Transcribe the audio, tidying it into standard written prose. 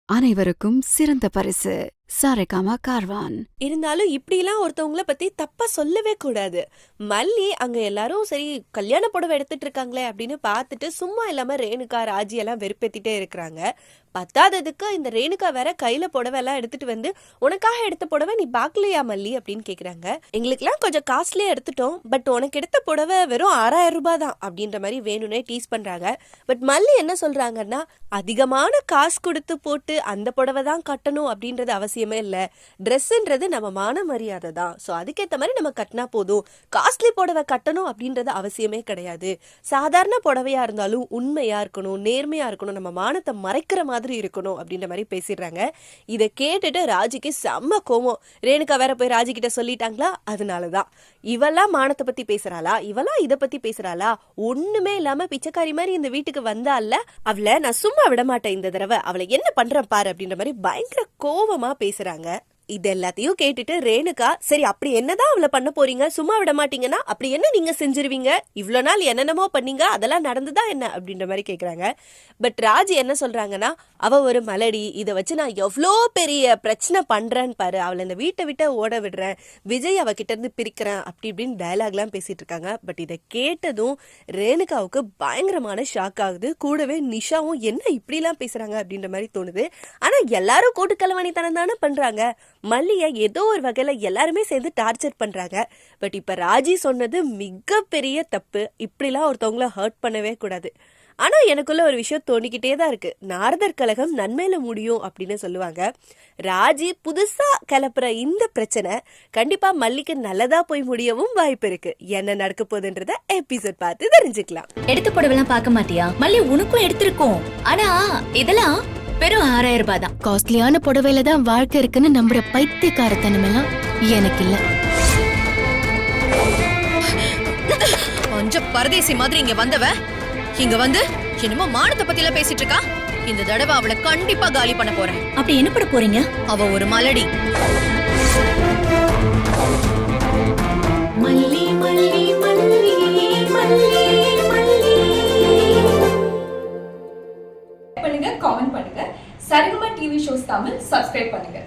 அனைவருக்கும் சிறந்த பரிசு சாரேகாமா கார்வான். இருந்தாலும் இப்படிலாம் ஒருத்தவங்கள பத்தி தப்பா சொல்லவே கூடாது. மல்லி அங்க எல்லாரும் சரி கல்யாண புடவை எடுத்துட்டு இருக்காங்களே அப்படின்னு பார்த்துட்டு சும்மா இல்லாம ரேணுகா ராஜி எல்லாம் வெறுப்பேத்திட்டே இருக்கிறாங்க. பத்தாததுக்கு இந்த ரேணுகா வேற கையில புடவை எல்லாம் எடுத்துட்டு வந்து உனக்காக எடுத்த புடவை நீ பாக்கலையா மல்லி அப்படின்னு கேக்குறாங்க. எங்களுக்கெல்லாம் கொஞ்சம் காஸ்ட்லியா எடுத்துட்டோம், பட் உனக்கு எடுத்த புடவை வெறும் 6000 ரூபாய் தான் அப்படின்ற மாதிரி வேணும்னே டீஸ் பண்றாங்க. பட் மல்லி என்ன சொல்றாங்கன்னா, அதிகமான காசு கொடுத்து போட்டு அந்த புடவை தான் கட்டணும் அப்படின்றது அவசியமே இல்ல. ட்ரெஸ்ன்றது நம்ம மான மரியாதை தான். ஸோ அதுக்கேற்ற மாதிரி நம்ம கட்டினா போதும். காஸ்ட்லி புடவை கட்டணும் அப்படின்றது அவசியமே கிடையாது. சாதாரண புடவையா இருந்தாலும் உண்மையா இருக்கணும், நேர்மையா இருக்கணும், நம்ம மானத்தை மறைக்கிற மாதிரி இருக்கணும் அப்படின்ற மாதிரி பேசிடுறாங்க. இதை கேட்டுட்டு ராஜிக்கு செம்ம கோவம். ரேணுகா வேற போய் ராஜி கிட்ட சொல்லிட்டாங்களா, அதனாலதான் இவெல்லாம் மானத்தை பத்தி பேசுறாளா, இவெல்லாம் இதை பத்தி பேசுறாளா, ஒண்ணுமே இல்லாம பிச்சைக்காரி மாதிரி இந்த வீட்டுக்கு வந்தால அவளை நான் சும்மா விட மாட்டேன், இந்த தடவை அவளை என்ன பண்றேன் பாரு அப்படின்ற மாதிரி பயங்கர கோவமா பேசுறாங்க. இது எல்லாத்தையும் கேட்டுட்டு ரேணுகா, சரி அப்படி என்னதான் அவளை பண்ண போறீங்க, சும்மா விட மாட்டீங்கன்னா அப்படி என்ன நீங்க செஞ்சிருவீங்க, இவ்வளவு நாள் என்னென்னமோ பண்ணீங்க அதெல்லாம் நடந்துதா என்ன அப்படின்ற மாதிரி கேக்குறாங்க. பட் ராஜி என்ன சொல்றாங்கன்னா, அவ ஒரு மலடி, இதை வச்சு நான் எவ்வளோ பெரிய பிரச்சனை பண்றேன்னு பாரு, அவளை இந்த வீட்டை விட்டு ஓட விடுறேன், விஜய் அவகிட்ட இருந்து பிரிக்கிறேன் அப்படி இப்படின்னு டயலாக்லாம் பேசிட்டு இருக்காங்க. பட் இதை கேட்டதும் ரேணுகாவுக்கு பயங்கரமான ஷாக் ஆகுது. கூடவே நிஷாவும் என்ன இப்படிலாம் பேசுறாங்க அப்படின்ற மாதிரி தோணுது. ஆனா எல்லாரும் கூட்டு கலவாணித்தனம் தானே பண்றாங்க. மல்லியை ஏதோ ஒரு வகையில எல்லாருமே சேர்ந்து டார்ச்சர் பண்றாங்க. பட் இப்ப ராஜி சொன்னது மிகப்பெரிய தப்பு. இப்படிலாம் ஒருத்தவங்கள ஹர்ட் பண்ணவே கூடாது. ஆனா எனக்குள்ள ஒரு விஷயம் தோணிக்கிட்டே தான் இருக்கு. நாரதர் கழகம் நன்மையில முடியும் அப்படின்னு சொல்லுவாங்க. ராஜி புதுசா கிளப்புற இந்த பிரச்சனை கண்டிப்பா மல்லிக்கு நல்லதா போய் முடியவும் வாய்ப்பு இருக்கு. என்ன நடக்க போகுதுன்றத எபிசோட் பார்த்து தெரிஞ்சுக்கலாம். எடுத்து புடவெல்லாம் பார்க்க மாட்டியா மல்லி? உனக்கும் எடுத்திருக்கோம், ஆனா இதெல்லாம் வெறும் 6000 ரூபாய் தான். காஸ்ட்லியான புடவையில தான் வாழ்க்கை இருக்குன்னு நம்புற பைத்தியக்காரத்தனம் எல்லாம் எனக்கு இல்ல. கொஞ்சம் பரதேசி மாதிரி இங்க வந்தவ இங்க வந்து என்னமோ மானத்தை பத்தி எல்லாம் பேசிட்டு இருக்கா. இந்த தடவை அவளை கண்டிப்பா காலி பண்ண போறேன். அப்படி என்ன பண்ண போறீங்க? அவ ஒரு மலடி. மல்லி மல்லி மல்லி மல்லி மல்லி. பண்ணுங்க, காமெண்ட் பண்ணுங்க. Saregama TV shows Tamil subscribe பண்ணுங்க.